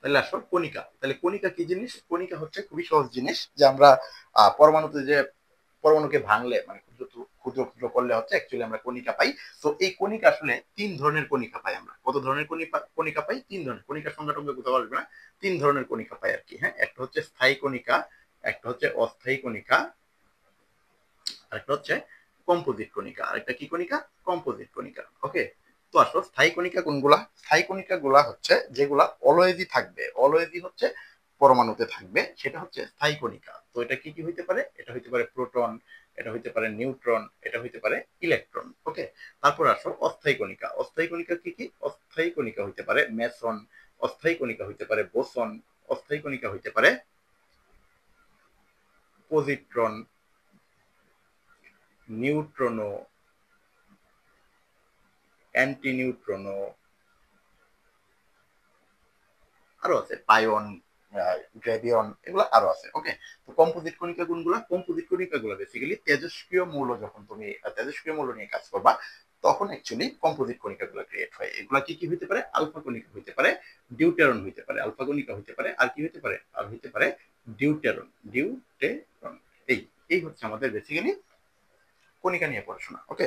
তাহলে আসো কণিকা। তাহলে কণিকা কি জিনিস? কণিকা হচ্ছে খুবই সহজ জিনিস, যে আমরা পরমাণুতে যে পরমাণুকে ভাঙলে মানে ক্ষুদ্র ক্ষুদ্র ক্ষুদ্র করলে হচ্ছে অ্যাকচুয়ালি আমরা কণিকা পাই। তো এই কণিকা আসলে তিন ধরনের কণিকা পাই আমরা। কত ধরনের কণিকা পাই? তিন ধরনের। কণিকার সংখ্যা টঙ্কা কোথাও আসবে না, তিন ধরনের কণিকা পাই আর কি। হ্যাঁ, একটা হচ্ছে স্থায়ী কণিকা, একটা হচ্ছে অস্থায়ী কণিকা, আরেকটা হচ্ছে কম্পোজিট কণিকা। আরেকটা কি কণিকা? কম্পোজিট কণিকা। ওকে, তো আসো স্থায়ী কণিকা কোনগুলা? স্থায়ী কণিকা গুলা হচ্ছে যেগুলা অলওয়েজই থাকবে, অলওয়েজই হচ্ছে পরমাণুতে থাকবে, সেটা হচ্ছে স্থায়ী কণিকা। তো এটা কি কি হইতে পারে? এটা হইতে পারে প্রোটন, এটা হইতে পারে নিউট্রন, এটা হইতে পারে ইলেকট্রন। ওকে, তারপর আসো অস্থায়ী কণিকা। অস্থায়ী কণিকা কি কি? অস্থায়ী কণিকা হইতে পারে মেসন, অস্থায়ী কণিকা হইতে পারে বোসন, অস্থায়ী কণিকা হইতে পারে পজিট্রন, নিউট্রনো, অ্যান্টি নিউট্রনো, আরো আছে পাইয়ন, গ্রেভিয়ন, এগুলো আরো আছে। ওকে, তো কম্পোজিট কণিকা কোনগুলা? কম্পোজিট কণিকা গুলো বেসিক্যালি তেজস্ক্রিয় মৌল, যখন তুমি তেজস্ক্রিয় মৌল নিয়ে কাজ করবা তখন অ্যাকচুয়ালি কম্পোজিট কণিকা গুলো ক্রিয়েট হয়। এগুলা কি কি হইতে পারে? আলফা কণিকা হইতে পারে, ডিউটেরন হইতে পারে, আলফা কণিকা হইতে পারে, আর কি হইতে পারে? আর হইতে পারে ডিউটেরন। ডিউটেরন, এই এই হচ্ছে আমাদের বেসিক্যালি কণিকা নিয়ে পড়াশোনা। ওকে।